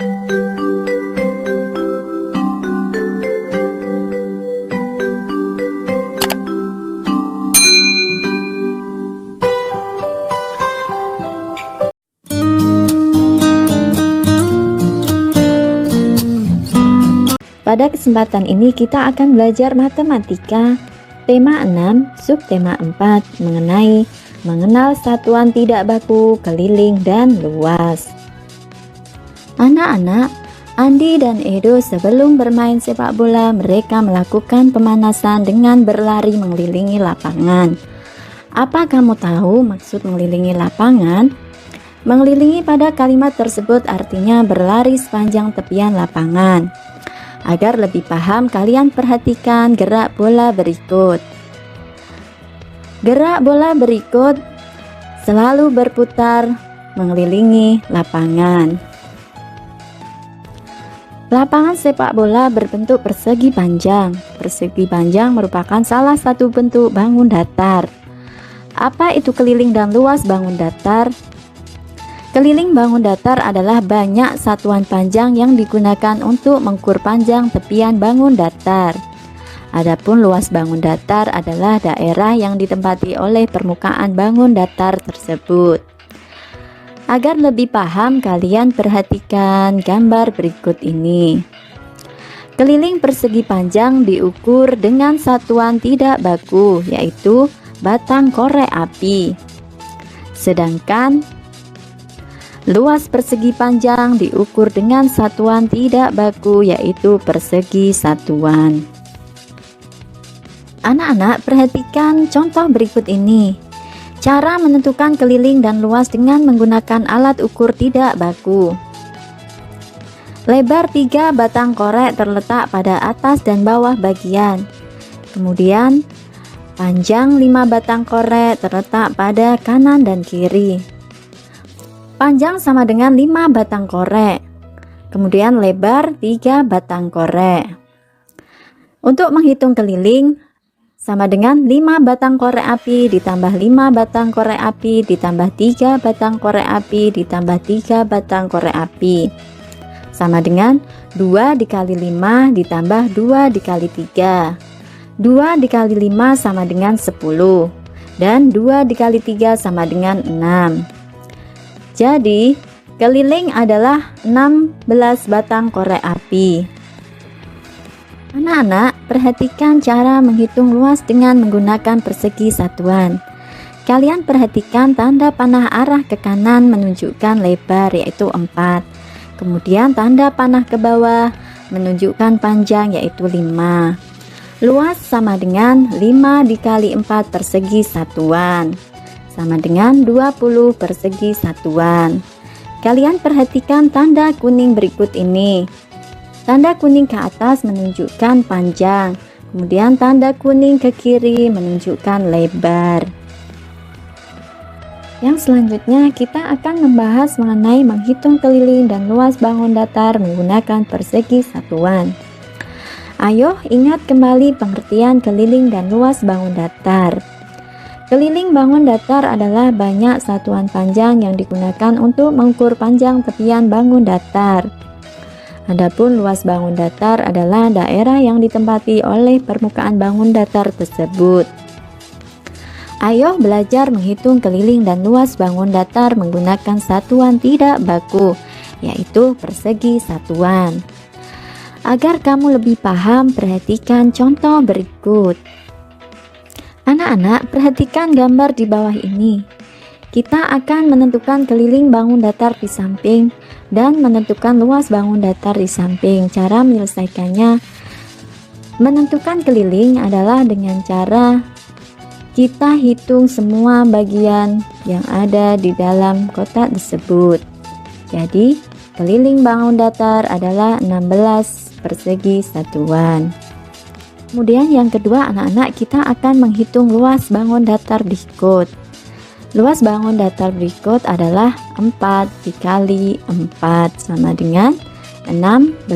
Pada kesempatan ini kita akan belajar matematika tema 6, subtema 4 mengenai mengenal satuan tidak baku, keliling, dan luas. Anak-anak, Andi dan Edo sebelum bermain sepak bola mereka melakukan pemanasan dengan berlari mengelilingi lapangan. Apa kamu tahu maksud mengelilingi lapangan? Mengelilingi pada kalimat tersebut artinya berlari sepanjang tepian lapangan. Agar lebih paham, kalian perhatikan gerak bola berikut. Gerak bola berikut selalu berputar mengelilingi lapangan. Lapangan sepak bola berbentuk persegi panjang. Persegi panjang merupakan salah satu bentuk bangun datar. Apa itu keliling dan luas bangun datar? Keliling bangun datar adalah banyak satuan panjang yang digunakan untuk mengukur panjang tepian bangun datar. Adapun luas bangun datar adalah daerah yang ditempati oleh permukaan bangun datar tersebut. Agar lebih paham, kalian perhatikan gambar berikut ini. Keliling persegi panjang diukur dengan satuan tidak baku, yaitu batang korek api. Sedangkan luas persegi panjang diukur dengan satuan tidak baku, yaitu persegi satuan. Anak-anak, perhatikan contoh berikut ini. Cara menentukan keliling dan luas dengan menggunakan alat ukur tidak baku. Lebar 3 batang korek terletak pada atas dan bawah bagian. Kemudian, panjang 5 batang korek terletak pada kanan dan kiri. Panjang sama dengan 5 batang korek. Kemudian lebar 3 batang korek. Untuk menghitung keliling sama dengan 5 batang korek api ditambah 5 batang korek api ditambah 3 batang korek api ditambah 3 batang korek api. Sama dengan 2 dikali 5 ditambah 2 dikali 3. 2 dikali 5 sama dengan 10. Dan 2 dikali 3 sama dengan 6. Jadi, keliling adalah 16 batang korek api. Anak-anak, perhatikan cara menghitung luas dengan menggunakan persegi satuan. Kalian perhatikan tanda panah arah ke kanan menunjukkan lebar, yaitu 4. Kemudian tanda panah ke bawah menunjukkan panjang, yaitu 5. Luas sama dengan 5 dikali 4 persegi satuan, sama dengan 20 persegi satuan. Kalian perhatikan tanda kuning berikut ini. Tanda kuning ke atas menunjukkan panjang, kemudian tanda kuning ke kiri menunjukkan lebar. Yang selanjutnya kita akan membahas mengenai menghitung keliling dan luas bangun datar menggunakan persegi satuan. Ayo ingat kembali pengertian keliling dan luas bangun datar. Keliling bangun datar adalah banyak satuan panjang yang digunakan untuk mengukur panjang tepian bangun datar. Adapun luas bangun datar adalah daerah yang ditempati oleh permukaan bangun datar tersebut. Ayo belajar menghitung keliling dan luas bangun datar menggunakan satuan tidak baku, yaitu persegi satuan. Agar kamu lebih paham, perhatikan contoh berikut. Anak-anak, perhatikan gambar di bawah ini. Kita akan menentukan keliling bangun datar di samping dan menentukan luas bangun datar di samping. Cara menyelesaikannya, menentukan keliling adalah dengan cara kita hitung semua bagian yang ada di dalam kotak tersebut. Jadi, keliling bangun datar adalah 16 persegi satuan. Kemudian yang kedua, anak-anak, kita akan menghitung luas bangun datar berikut. Luas bangun datar berikut adalah 4 dikali 4 sama dengan 16.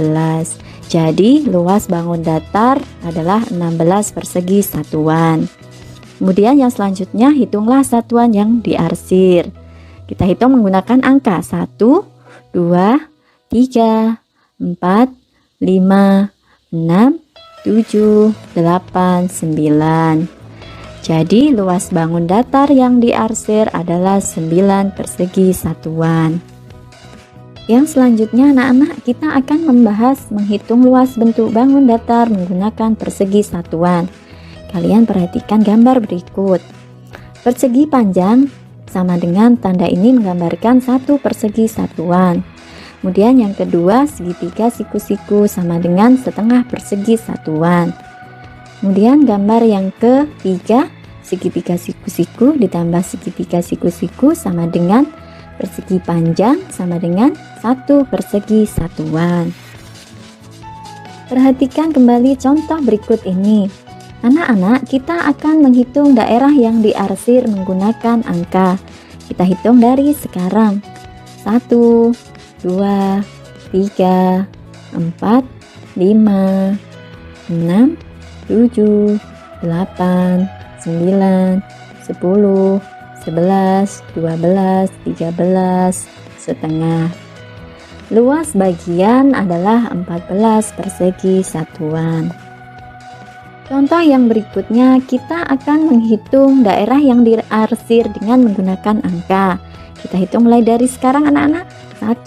Jadi luas bangun datar adalah 16 persegi satuan. Kemudian yang selanjutnya, hitunglah satuan yang diarsir. Kita hitung menggunakan angka 1, 2, 3, 4, 5, 6, 7, 8, 9. Jadi luas bangun datar yang diarsir adalah 9 persegi satuan. Yang selanjutnya anak-anak, kita akan membahas menghitung luas bentuk bangun datar menggunakan persegi satuan. Kalian perhatikan gambar berikut. Persegi panjang sama dengan tanda ini menggambarkan 1 persegi satuan. Kemudian yang kedua, segitiga siku-siku sama dengan setengah persegi satuan. Kemudian gambar yang ketiga, segitiga siku-siku ditambah segitiga siku-siku sama dengan persegi panjang sama dengan 1 persegi satuan. Perhatikan kembali contoh berikut ini. Anak-anak, kita akan menghitung daerah yang diarsir menggunakan angka. Kita hitung dari sekarang. 1, 2, 3, 4, 5, 6, 7, 8, 9, 10, 11, 12, 13, setengah. Luas bagian adalah 14 persegi satuan. Contoh yang berikutnya, kita akan menghitung daerah yang diarsir dengan menggunakan angka. Kita hitung mulai dari sekarang anak-anak. 1,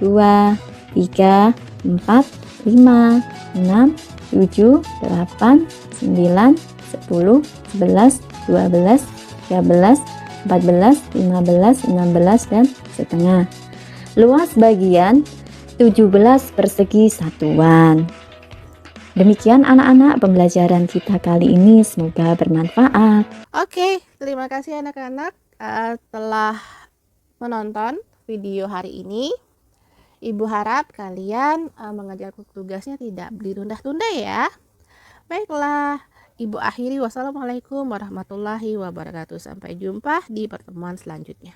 2, 3, 4, 5, 6, 7, 8, 9, 10, 11, 12, 13, 14, 15, 16, dan setengah. Luas bagian 17 persegi satuan. Demikian anak-anak pembelajaran kita kali ini, semoga bermanfaat. Oke, terima kasih anak-anak telah menonton video hari ini. Ibu harap kalian mengerjakan tugasnya tidak ditunda-tunda ya. Baiklah, Ibu akhiri. Wassalamualaikum warahmatullahi wabarakatuh. Sampai jumpa di pertemuan selanjutnya.